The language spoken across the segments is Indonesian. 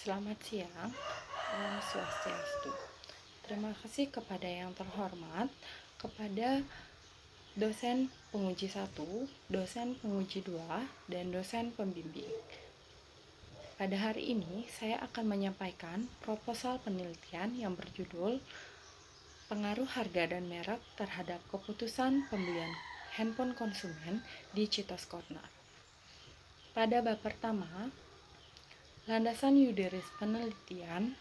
Selamat siang, Om Swastiastu. Terima kasih kepada yang terhormat, kepada dosen penguji 1, dosen penguji 2, dan dosen pembimbing. Pada hari ini, saya akan menyampaikan proposal penelitian yang berjudul Pengaruh Harga dan Merek Terhadap Keputusan Pembelian Handphone Konsumen di Citos Corner. Pada bab pertama, landasan yuridis penelitian.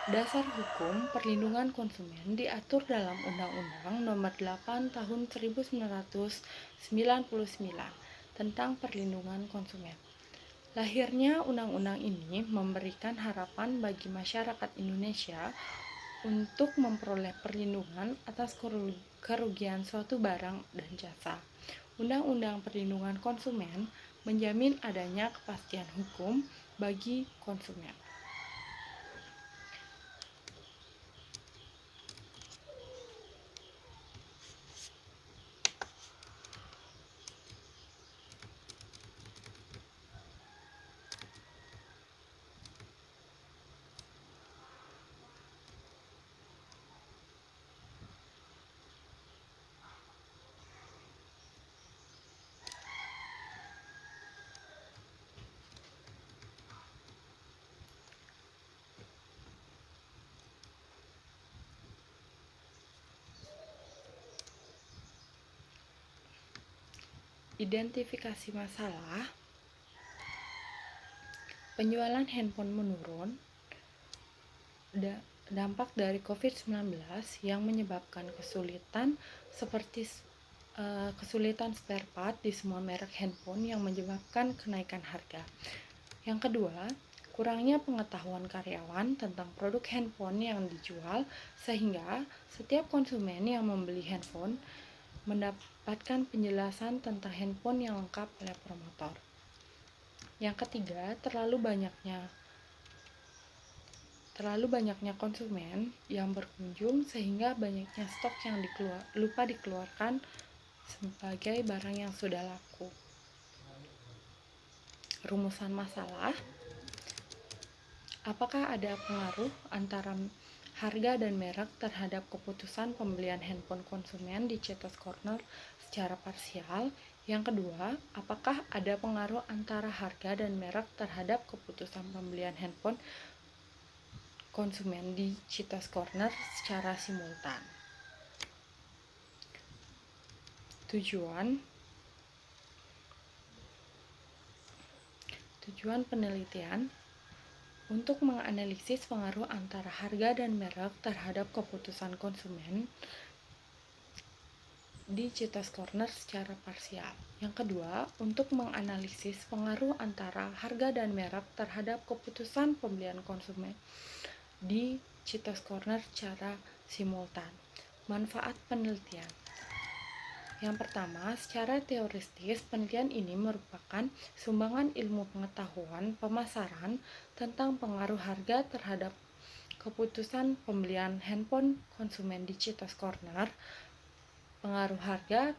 Dasar hukum perlindungan konsumen diatur dalam Undang-Undang Nomor 8 Tahun 1999 tentang perlindungan konsumen. Lahirnya undang-undang ini memberikan harapan bagi masyarakat Indonesia untuk memperoleh perlindungan atas kerugian suatu barang dan jasa. Undang-Undang Perlindungan Konsumen menjamin adanya kepastian hukum bagi konsumen. Identifikasi masalah. Penjualan handphone menurun. Dampak dari COVID-19 yang menyebabkan kesulitan seperti kesulitan spare part di semua merek handphone yang menyebabkan kenaikan harga. Yang kedua, kurangnya pengetahuan karyawan tentang produk handphone yang dijual sehingga setiap konsumen yang membeli handphone mendapatkan penjelasan tentang handphone yang lengkap oleh promotor. Yang ketiga, terlalu banyaknya konsumen yang berkunjung sehingga banyaknya stok yang lupa dikeluarkan sebagai barang yang sudah laku. Rumusan masalah. Apakah ada pengaruh antara harga dan merek terhadap keputusan pembelian handphone konsumen di Citos Corner secara parsial? Yang kedua, apakah ada pengaruh antara harga dan merek terhadap keputusan pembelian handphone konsumen di Citos Corner secara simultan? Tujuan penelitian untuk menganalisis pengaruh antara harga dan merek terhadap keputusan konsumen di Citos Corner secara parsial. Yang kedua, untuk menganalisis pengaruh antara harga dan merek terhadap keputusan pembelian konsumen di Citos Corner secara simultan. Manfaat penelitian. Yang pertama, secara teoretis, penelitian ini merupakan sumbangan ilmu pengetahuan pemasaran tentang pengaruh harga terhadap keputusan pembelian handphone konsumen di Citos Corner, pengaruh harga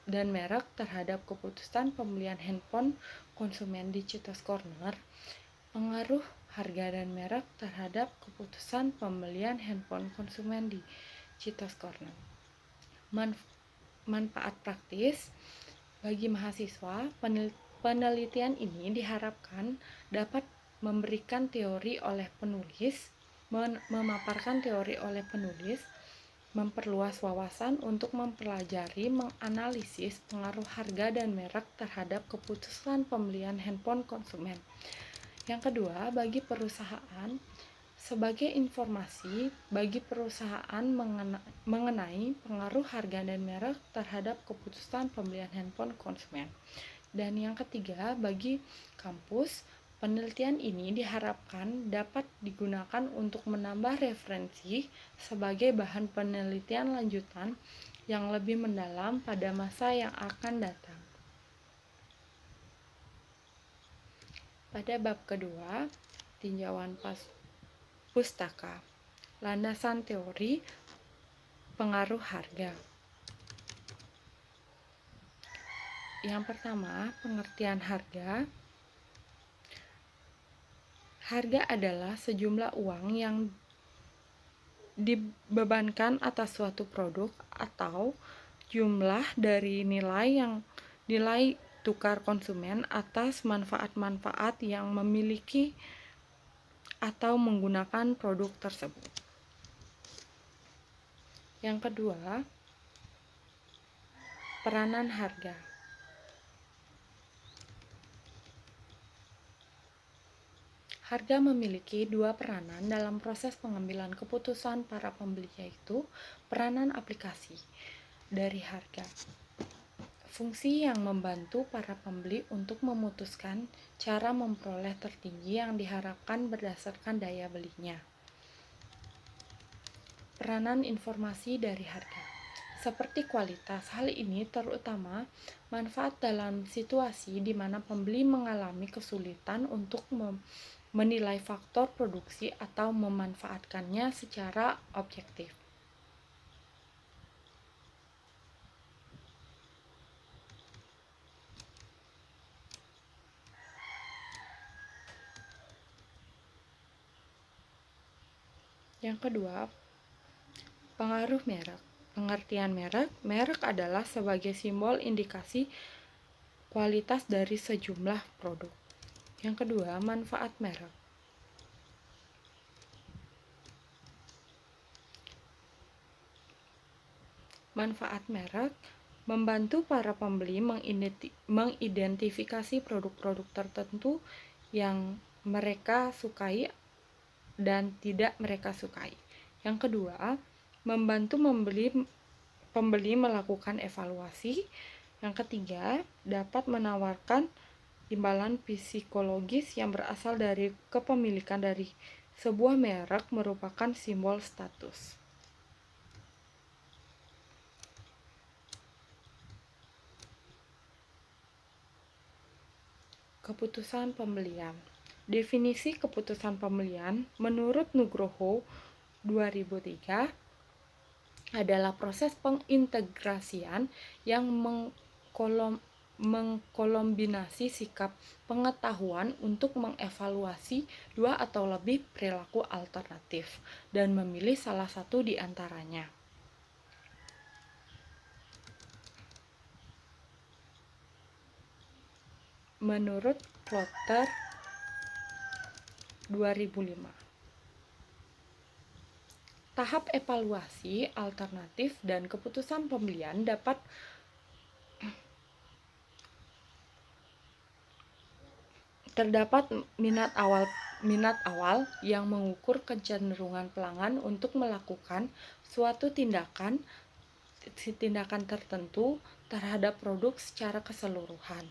dan merek terhadap keputusan pembelian handphone konsumen di Citos Corner, pengaruh harga dan merek terhadap keputusan pembelian handphone konsumen di Citos Corner. Manfaat praktis bagi mahasiswa, penelitian ini diharapkan dapat memberikan teori oleh penulis, memaparkan teori oleh penulis, memperluas wawasan untuk mempelajari, menganalisis pengaruh harga dan merek terhadap keputusan pembelian handphone konsumen. Yang kedua, bagi perusahaan, sebagai informasi bagi perusahaan mengenai pengaruh harga dan merek terhadap keputusan pembelian handphone konsumen. Dan yang ketiga, bagi kampus, penelitian ini diharapkan dapat digunakan untuk menambah referensi sebagai bahan penelitian lanjutan yang lebih mendalam pada masa yang akan datang. Pada bab kedua, tinjauan pustaka, landasan teori pengaruh harga. Yang pertama, pengertian harga. Harga adalah sejumlah uang yang dibebankan atas suatu produk atau jumlah dari nilai tukar konsumen atas manfaat-manfaat yang memiliki atau menggunakan produk tersebut. Yang kedua, peranan harga. Harga memiliki dua peranan dalam proses pengambilan keputusan para pembeli, yaitu peranan aplikasi dari harga. Fungsi yang membantu para pembeli untuk memutuskan cara memperoleh tertinggi yang diharapkan berdasarkan daya belinya. Peranan informasi dari harga. Seperti kualitas, hal ini terutama manfaat dalam situasi di mana pembeli mengalami kesulitan untuk menilai faktor produksi atau memanfaatkannya secara objektif. Yang kedua, pengaruh merek. Pengertian merek. Merek adalah sebagai simbol indikasi kualitas dari sejumlah produk. Yang kedua, manfaat merek. Manfaat merek membantu para pembeli mengidentifikasi produk-produk tertentu yang mereka sukai dan tidak mereka sukai. Yang kedua, membantu pembeli melakukan evaluasi. Yang ketiga, dapat menawarkan imbalan psikologis yang berasal dari kepemilikan dari sebuah merek merupakan simbol status. Keputusan pembelian. Definisi keputusan pembelian menurut Nugroho 2003 adalah proses pengintegrasian yang mengkolombinasi sikap pengetahuan untuk mengevaluasi dua atau lebih perilaku alternatif dan memilih salah satu di antaranya. Menurut Plotter 2005, tahap evaluasi alternatif dan keputusan pembelian dapat terdapat minat awal yang mengukur kecenderungan pelanggan untuk melakukan suatu tindakan tertentu terhadap produk secara keseluruhan.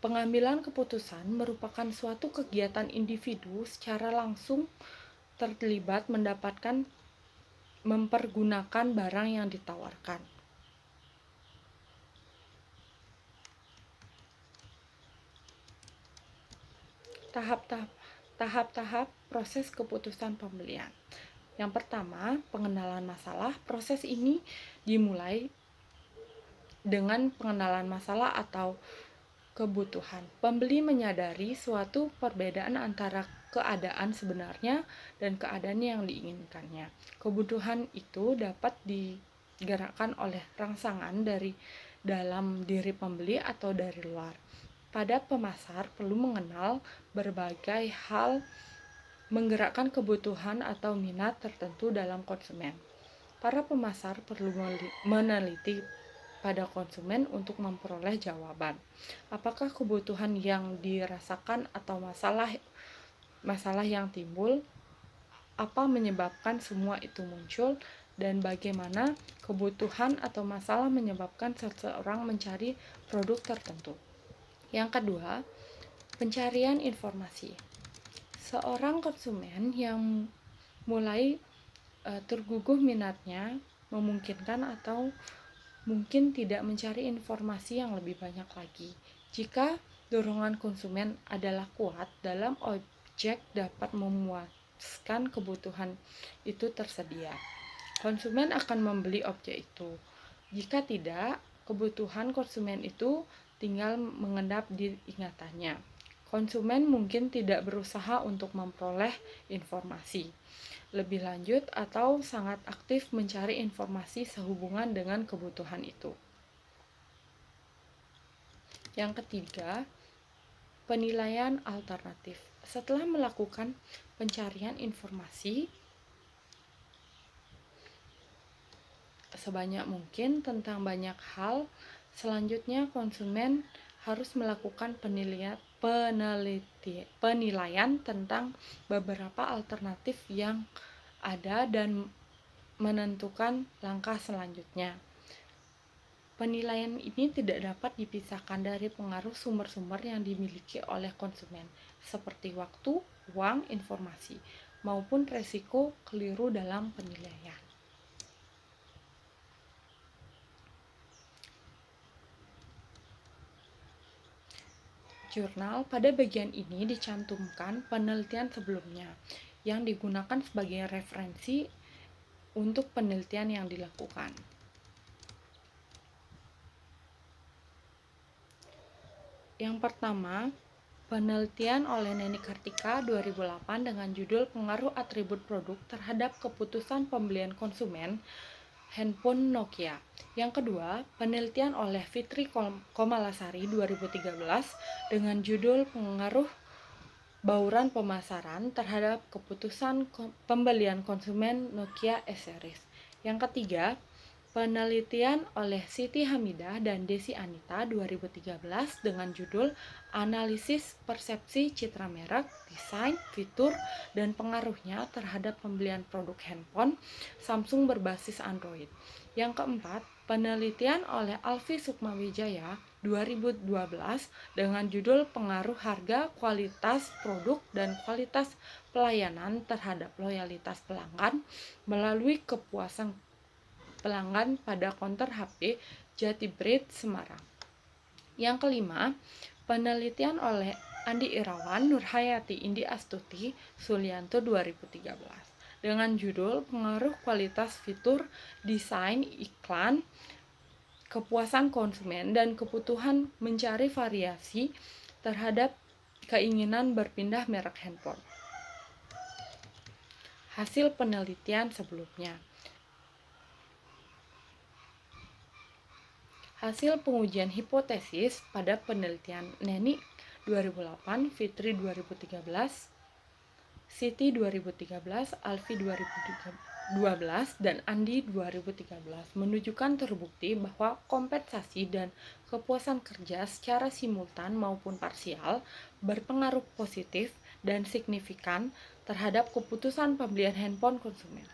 Pengambilan keputusan merupakan suatu kegiatan individu secara langsung terlibat mempergunakan barang yang ditawarkan. Tahap-tahap proses keputusan pembelian. Yang pertama, pengenalan masalah. Proses ini dimulai dengan pengenalan masalah atau kebutuhan. Pembeli menyadari suatu perbedaan antara keadaan sebenarnya dan keadaan yang diinginkannya. Kebutuhan itu dapat digerakkan oleh rangsangan dari dalam diri pembeli atau dari luar. Pada pemasar perlu mengenal berbagai hal menggerakkan kebutuhan atau minat tertentu dalam konsumen. Para pemasar perlu meneliti pada konsumen untuk memperoleh jawaban. Apakah kebutuhan yang dirasakan atau masalah yang timbul, apa menyebabkan semua itu muncul, dan bagaimana kebutuhan atau masalah menyebabkan seseorang mencari produk tertentu. Yang kedua, pencarian informasi. Seorang konsumen yang mulai tergugah minatnya memungkinkan atau mungkin tidak mencari informasi yang lebih banyak lagi. Jika dorongan konsumen adalah kuat, dalam objek dapat memuaskan kebutuhan itu tersedia, konsumen akan membeli objek itu. Jika tidak, kebutuhan konsumen itu tinggal mengendap di ingatannya. konsumen mungkin tidak berusaha untuk memperoleh informasi lebih lanjut atau sangat aktif mencari informasi sehubungan dengan kebutuhan itu. Yang ketiga, penilaian alternatif. Setelah melakukan pencarian informasi sebanyak mungkin tentang banyak hal, selanjutnya konsumen harus melakukan penilaian tentang beberapa alternatif yang ada dan menentukan langkah selanjutnya. Penilaian ini tidak dapat dipisahkan dari pengaruh sumber-sumber yang dimiliki oleh konsumen, seperti waktu, uang, informasi, maupun resiko keliru dalam penilaian. Jurnal pada bagian ini dicantumkan penelitian sebelumnya yang digunakan sebagai referensi untuk penelitian yang dilakukan. Yang pertama, penelitian oleh Neni Kartika 2008 dengan judul Pengaruh Atribut Produk terhadap Keputusan Pembelian Konsumen Handphone Nokia. Yang kedua, penelitian oleh Fitri Komalasari 2013 dengan judul Pengaruh Bauran Pemasaran terhadap Keputusan Pembelian Konsumen Nokia S-Series. Yang ketiga, penelitian oleh Siti Hamidah dan Desi Anita 2013 dengan judul Analisis Persepsi Citra Merek, Desain, Fitur, dan Pengaruhnya terhadap Pembelian Produk Handphone Samsung berbasis Android. Yang keempat, penelitian oleh Alfi Sukmawijaya 2012 dengan judul Pengaruh Harga, Kualitas Produk, dan Kualitas Pelayanan terhadap Loyalitas Pelanggan melalui kepuasan pelanggan pada konter HP Jatibrit Semarang. Yang kelima, penelitian oleh Andi Irawan, Nurhayati Indi Astuti, Sulianto 2013 dengan judul Pengaruh Kualitas Fitur, Desain, Iklan, Kepuasan Konsumen, dan Kebutuhan Mencari Variasi terhadap Keinginan Berpindah Merek Handphone. Hasil penelitian sebelumnya. Hasil pengujian hipotesis pada penelitian Neni 2008, Fitri 2013, Siti 2013, Alfi 2012, dan Andi 2013 menunjukkan terbukti bahwa kompensasi dan kepuasan kerja secara simultan maupun parsial berpengaruh positif dan signifikan terhadap keputusan pembelian handphone konsumen.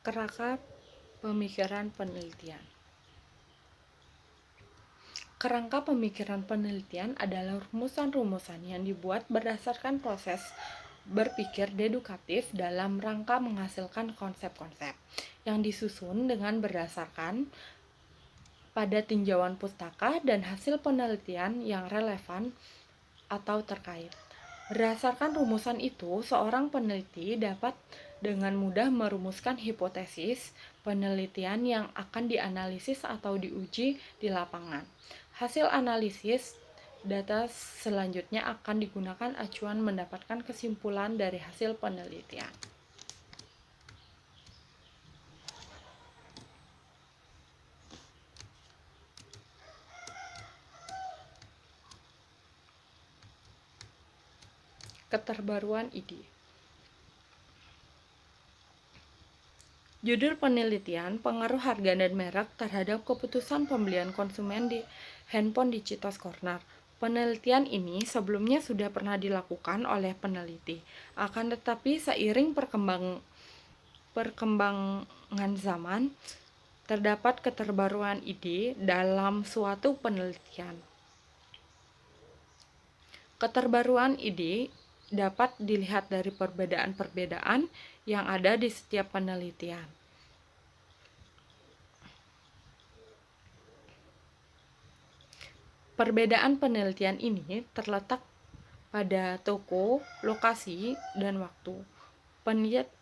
Kerangka pemikiran penelitian. Kerangka pemikiran penelitian adalah rumusan-rumusan yang dibuat berdasarkan proses berpikir dedukatif dalam rangka menghasilkan konsep-konsep yang disusun dengan berdasarkan pada tinjauan pustaka dan hasil penelitian yang relevan atau terkait. Berdasarkan rumusan itu, seorang peneliti dapat dengan mudah merumuskan hipotesis penelitian yang akan dianalisis atau diuji di lapangan. Hasil analisis data selanjutnya akan digunakan acuan mendapatkan kesimpulan dari hasil penelitian. Keterbaruan ide. Judul penelitian, Pengaruh Harga dan Merek terhadap Keputusan Pembelian Konsumen di Handphone Digital Corner. Penelitian ini sebelumnya sudah pernah dilakukan oleh peneliti. Akan tetapi seiring perkembangan zaman, terdapat keterbaruan ide dalam suatu penelitian. Keterbaruan ide dapat dilihat dari perbedaan-perbedaan yang ada di setiap penelitian. Perbedaan penelitian ini terletak pada toko, lokasi, dan waktu.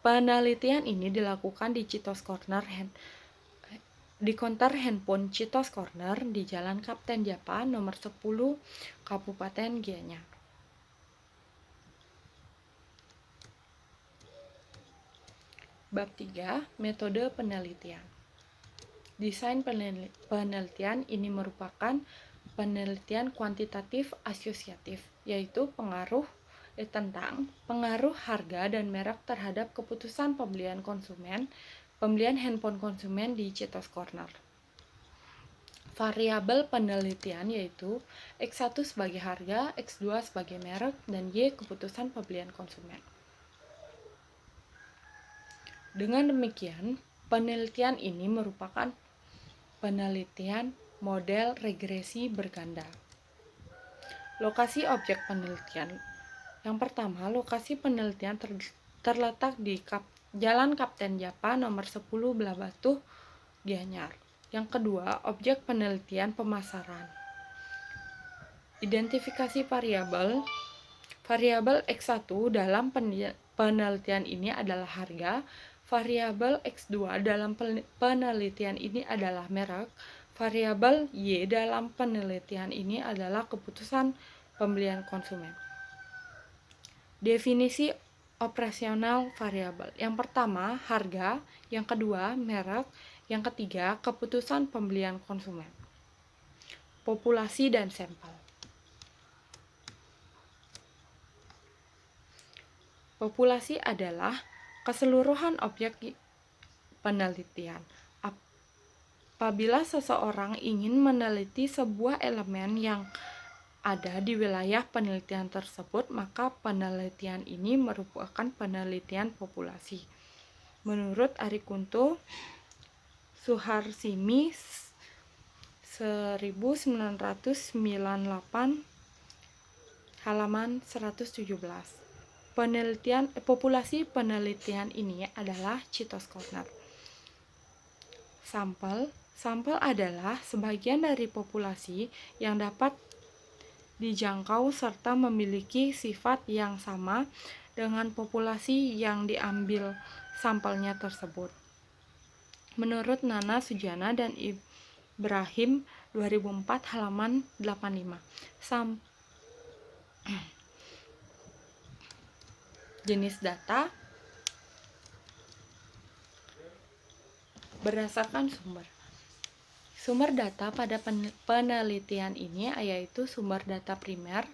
Penelitian ini dilakukan di konter handphone Citos Corner di Jalan Kapten Japa nomor 10, Kabupaten Gianyar. Bab 3, metode penelitian. Desain penelitian ini merupakan penelitian kuantitatif asosiatif, yaitu tentang pengaruh harga dan merek terhadap keputusan pembelian handphone konsumen di Citos Corner. Variabel penelitian yaitu X1 sebagai harga, X2 sebagai merek, dan Y keputusan pembelian konsumen. Dengan demikian, penelitian ini merupakan penelitian model regresi berganda. Lokasi objek penelitian. Yang pertama, lokasi penelitian terletak di Jalan Kapten Japa nomor 10 Belah Batu, Gianyar. Yang kedua, objek penelitian pemasaran. Identifikasi variabel. Variabel X1 dalam penelitian ini adalah harga. Variabel X2 dalam penelitian ini adalah merek. Variabel Y dalam penelitian ini adalah keputusan pembelian konsumen. Definisi operasional variabel. Yang pertama, harga. Yang kedua, merek. Yang ketiga, keputusan pembelian konsumen. Populasi dan sampel. Populasi adalah keseluruhan objek penelitian. Apabila seseorang ingin meneliti sebuah elemen yang ada di wilayah penelitian tersebut, maka penelitian ini merupakan penelitian populasi. Menurut Arikunto Suharsimi 1998 halaman 117. Populasi penelitian ini adalah Citos Corner. Sampel adalah sebagian dari populasi yang dapat dijangkau serta memiliki sifat yang sama dengan populasi yang diambil sampelnya tersebut. Menurut Nana Sujana dan Ibrahim 2004 halaman 85. Jenis data berdasarkan sumber. Sumber data pada penelitian ini yaitu sumber data primer.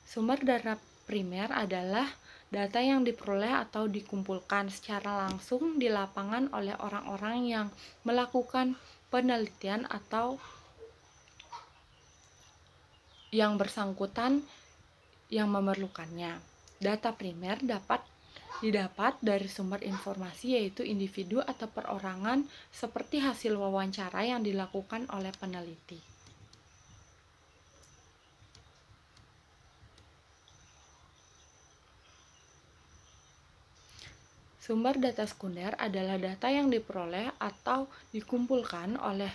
Sumber data primer adalah data yang diperoleh atau dikumpulkan secara langsung di lapangan oleh orang-orang yang melakukan penelitian atau yang bersangkutan yang memerlukannya. Data primer didapat dari sumber informasi yaitu individu atau perorangan seperti hasil wawancara yang dilakukan oleh peneliti. Sumber data sekunder adalah data yang diperoleh atau dikumpulkan oleh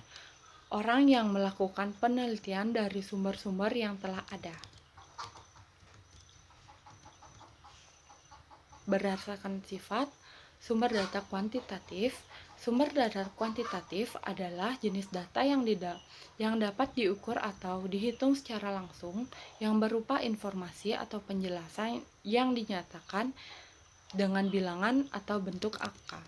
orang yang melakukan penelitian dari sumber-sumber yang telah ada. Berdasarkan sifat, sumber data kuantitatif. Sumber data kuantitatif adalah jenis data yang dapat diukur atau dihitung secara langsung, yang berupa informasi atau penjelasan yang dinyatakan dengan bilangan atau bentuk angka.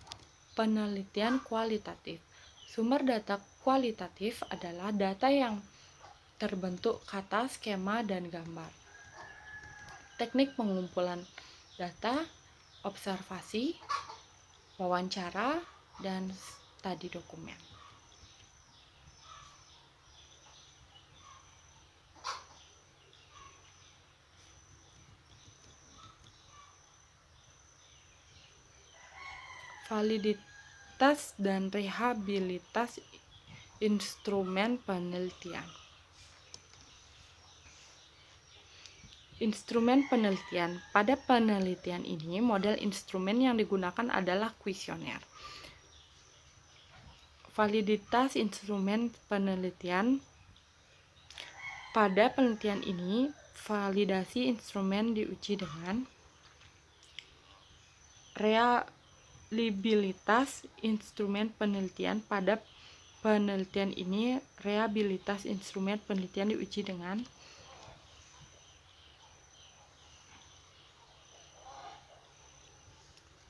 Penelitian kualitatif. Sumber data kualitatif adalah data yang terbentuk kata, skema, dan gambar. Teknik pengumpulan data, observasi, wawancara, dan studi dokumen. Validitas dan rehabilitas instrumen penelitian. Instrumen penelitian. Pada penelitian ini, model instrumen yang digunakan adalah kuesioner. Validitas instrumen penelitian. Pada penelitian ini, validasi instrumen diuji dengan reliabilitas instrumen penelitian. Pada penelitian ini, reliabilitas instrumen penelitian diuji dengan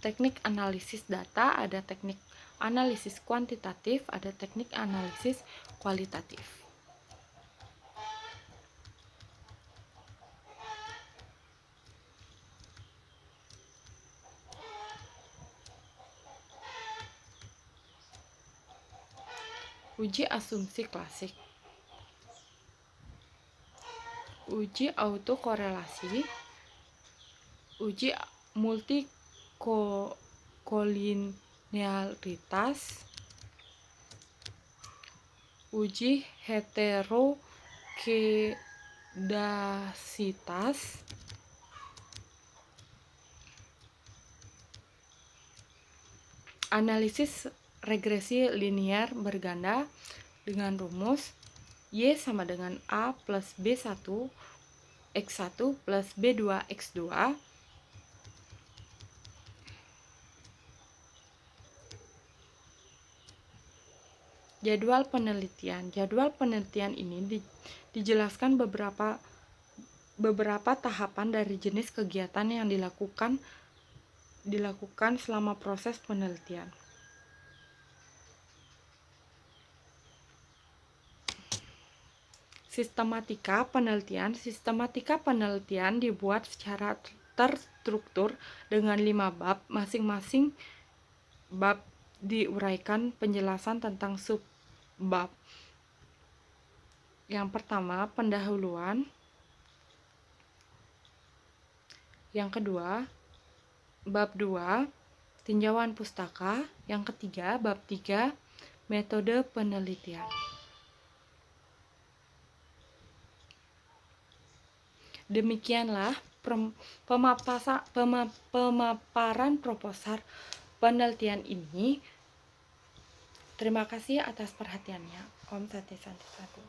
teknik analisis data, ada teknik analisis kuantitatif, ada teknik analisis kualitatif. Uji asumsi klasik. Uji autokorelasi, uji multikolinearitas, uji heterokedasitas, analisis regresi linear berganda dengan rumus Y sama dengan A plus B1 X1 plus B2 X2. Jadwal penelitian. Jadwal penelitian ini dijelaskan beberapa tahapan dari jenis kegiatan yang dilakukan selama proses penelitian. Sistematika penelitian. Sistematika penelitian dibuat secara terstruktur dengan 5 bab. Masing-masing bab diuraikan penjelasan tentang subbab. Yang pertama, pendahuluan. Yang kedua, bab 2, tinjauan pustaka. Yang ketiga, bab 3, metode penelitian. Demikianlah pemaparan proposal penelitian ini. Terima kasih atas perhatiannya. Om Santi Santi Satu.